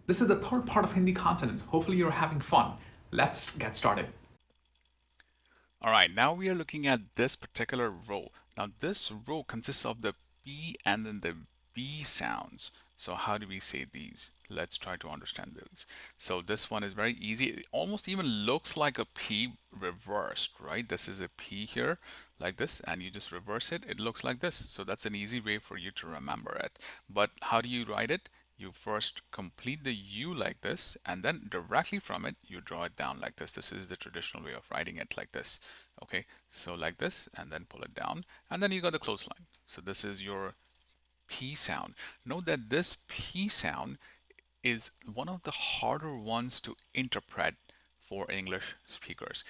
This is the third part of Hindi consonants. Hopefully you're having fun. Let's get started. All right, now we are looking at this particular row. Now this row consists of the P and then the B sounds. So how do we say these? Let's try to understand these. So this one is very easy. It almost even looks like a P reversed, right? This is a P here like this, and you just reverse it. It looks like this. So that's an easy way for you to remember it. But how do you write it? You first complete the U like this, and then directly from it, you draw it down like this. This is the traditional way of writing it like this. Okay, so like this, and then pull it down, and then you got the close line. So this is your P sound. Note that this P sound is one of the harder ones to interpret for English speakers.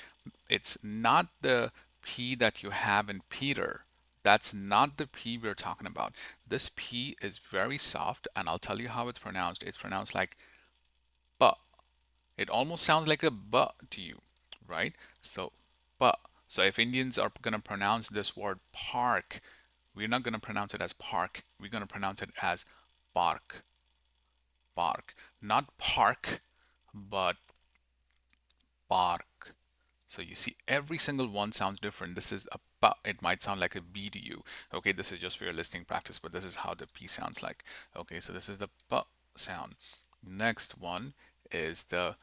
It's not the P that you have in Peter. That's not the P we're talking about. This P is very soft, and I'll tell you how it's pronounced. It's pronounced like "bu." It almost sounds like a "bu" to you, right? So, "bu." So if Indians are going to pronounce this word park, we're not going to pronounce it as park. We're going to pronounce it as bark, bark. Not park, but bark. So you see every single one sounds different. This is a "pa." It might sound like a "b" to you. Okay, this is just for your listening practice, but this is how the P sounds like. Okay, so this is the "p" sound. Next one is the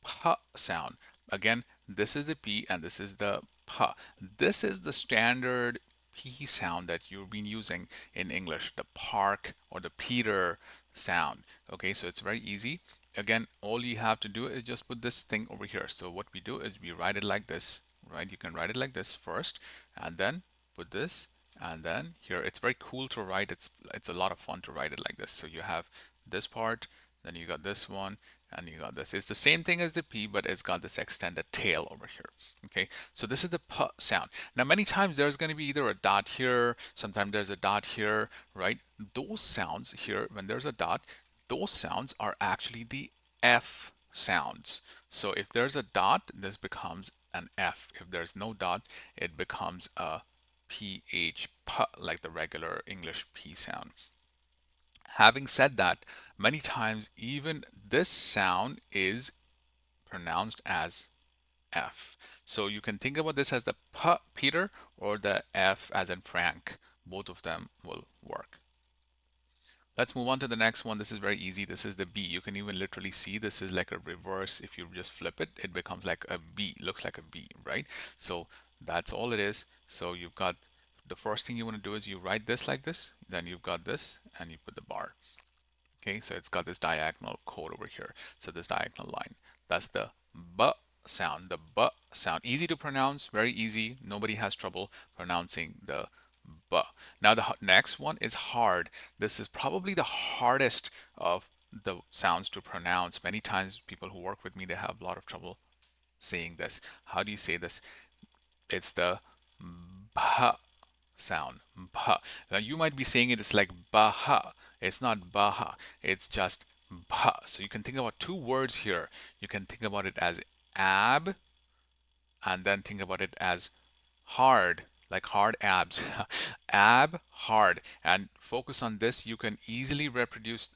"p" sound. Again, this is the P and this is the "p." This is the standard P sound that you've been using in English, the park or the Peter sound. Okay, so it's very easy. Again, all you have to do is just put this thing over here. So what we do is we write it like this, right? You can write it like this first, and then put this, and then here. It's very cool to write. It's a lot of fun to write it like this. So you have this part, then you got this one, and you got this. It's the same thing as the P, but it's got this extended tail over here. Okay, so this is the P sound. Now, many times there's going to be either a dot here, sometimes there's a dot here, right? Those sounds here, when there's a dot, those sounds are actually the F sounds. So if there's a dot, this becomes an F. If there's no dot, it becomes a PH, P, like the regular English P sound. Having said that, many times even this sound is pronounced as F. So you can think about this as the P, Peter, or the F as in Frank. Both of them will work. Let's move on to the next one. This is very easy. This is the B. You can even literally see this is like a reverse. If you just flip it, it becomes like a B. It looks like a B, right? So that's all it is. So you've got the first thing you want to do is you write this like this, then you've got this, and you put the bar. Okay, so it's got this diagonal code over here. So this diagonal line, that's the B sound, the B sound. Easy to pronounce, very easy. Nobody has trouble pronouncing the B. Now the next one is hard. This is probably the hardest of the sounds to pronounce. Many times people who work with me, they have a lot of trouble saying this. How do you say this? It's the B sound. Bah. Now you might be saying it's like baha. It's not baha. It's just bah. So you can think about two words here. You can think about it as ab, and then think about it as hard, like hard abs. Ab, hard, and focus on this. You can easily reproduce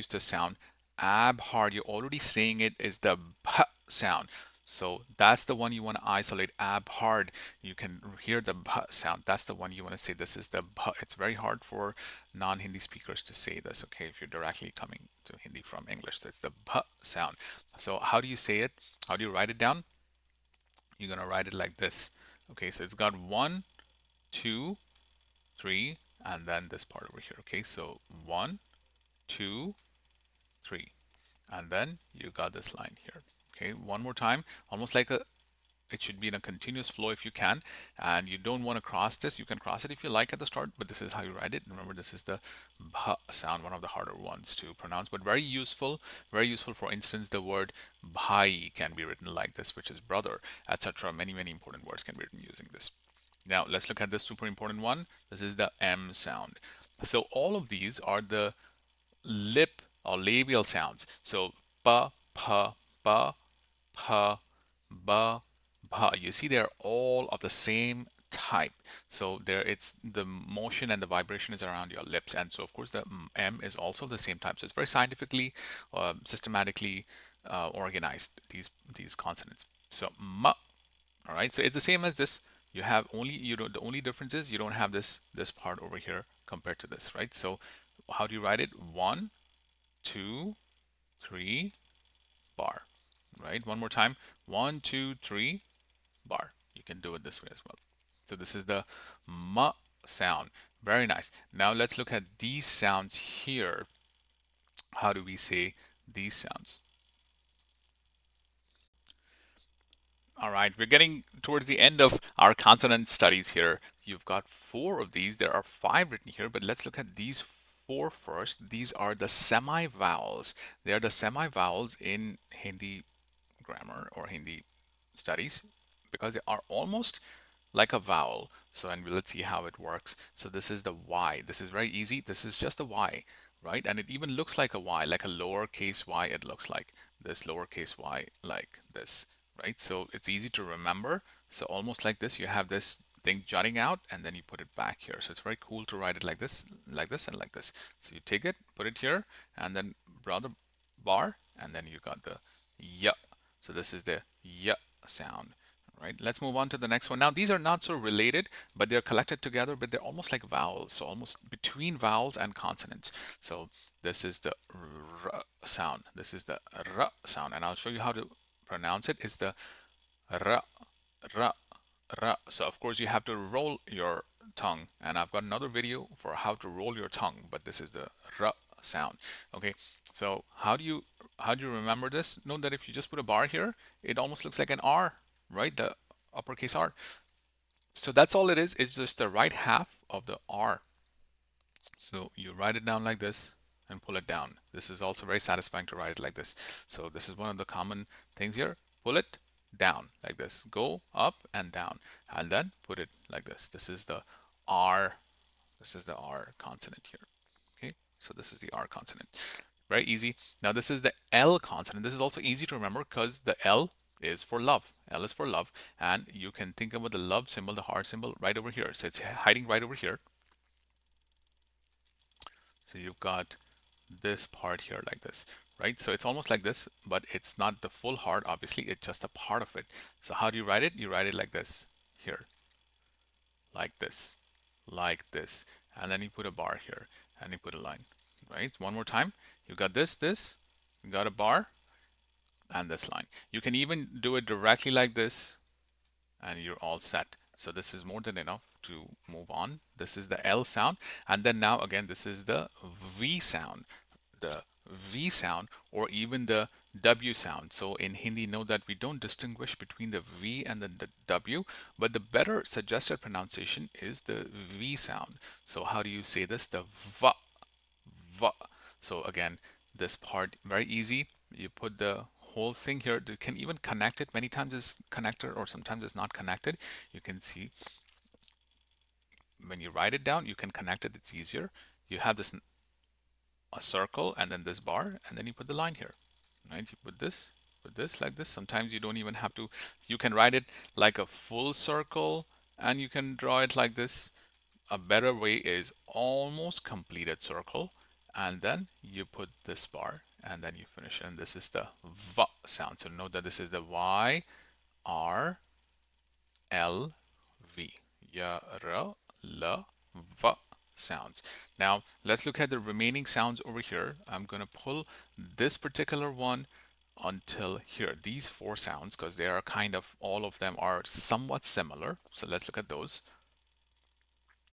the sound. Ab, hard. You're already saying it is the b sound. So that's the one you want to isolate. Ab, hard. You can hear the b sound. That's the one you want to say. This is the b. It's very hard for non-Hindi speakers to say this. Okay, if you're directly coming to Hindi from English, that's the b sound. So how do you say it? How do you write it down? You're gonna write it like this. Okay, so it's got one, two, three, and then this part over here. Okay, so one, two, three, and then you got this line here. Okay, one more time, almost like a it should be in a continuous flow if you can, and you don't want to cross this. You can cross it if you like at the start, but this is how you write it. Remember, this is the bh sound, one of the harder ones to pronounce, but very useful. Very useful. For instance, the word bhai can be written like this, which is brother, etc. Many important words can be written using this. Now let's look at this super important one. This is the M sound. So all of these are the lip or labial sounds. So ba, pa, ba, pa, ba, ba. You see they're all of the same type. So there it's the motion and the vibration is around your lips, and so of course the M is also the same type. So it's very scientifically, systematically organized, these consonants. So M, all right. So it's the same as this. You have only, you don't, the only difference is you don't have this part over here compared to this, right? So how do you write it? 1, 2, 3, bar, right? One more time. 1, 2, 3, bar. You can do it this way as well. So this is the M sound. Very nice. Now let's look at these sounds here. How do we say these sounds? All right, we're getting towards the end of our consonant studies here. You've got 4 of these. There are 5 written here, but let's look at these 4 first. These are the semi-vowels. They are the semi-vowels in Hindi grammar or Hindi studies because they are almost like a vowel. So, and let's see how it works. So this is the Y. This is very easy. This is just a Y, right? And it even looks like a Y, like a lowercase y. It looks like this lowercase y, like this, right? So it's easy to remember. So almost like this, you have this thing jutting out and then you put it back here. So it's very cool to write it like this, and like this. So you take it, put it here, and then draw the bar, and then you got the y. So this is the y sound. All right, let's move on to the next one. Now, these are not so related, but they're collected together, but they're almost like vowels, so almost between vowels and consonants. So this is the r sound. This is the r sound, and I'll show you how to pronounce it. It's the r, r, r. So of course you have to roll your tongue, and I've got another video for how to roll your tongue, but this is the r sound. Okay, so how do you remember this? Note that if you just put a bar here, it almost looks like an R, right? The uppercase R. So that's all it is. It's just the right half of the R. So you write it down like this and pull it down. This is also very satisfying to write it like this. So this is one of the common things here. Pull it down like this. Go up and down, and then put it like this. This is the R. This is the R consonant here. Okay, so this is the R consonant. Very easy. Now this is the L consonant. This is also easy to remember because the L is for love. L is for love, and you can think about the love symbol, the heart symbol, right over here. So it's hiding right over here. So you've got this part here like this, right? So it's almost like this, but it's not the full heart, obviously, it's just a part of it. So how do you write it? You write it like this here, like this, like this, and then you put a bar here, and you put a line, right? One more time. You got this, you got a bar, and this line. You can even do it directly like this, and you're all set. So this is more than enough to move on. This is the L sound. And then now again, this is the V sound, the V sound, or even the W sound. So in Hindi, know that we don't distinguish between the V and the W, but the better suggested pronunciation is the V sound. So how do you say this? The V, V. So again, this part, very easy. You put the whole thing here. You can even connect it. Many times it's connected or sometimes it's not connected. You can see when you write it down, you can connect it. It's easier. You have this a circle and then this bar, and then you put the line here, right? You put this like this. Sometimes you don't even have to. You can write it like a full circle, and you can draw it like this. A better way is almost completed circle, and then you put this bar, and then you finish. And this is the V sound. So note that this is the Y, R, L, V. Ya, ra, la, V sounds. Now let's look at the remaining sounds over here. I'm going to pull this particular one until here. These 4 sounds, because they are kind of, all of them are somewhat similar. So let's look at those.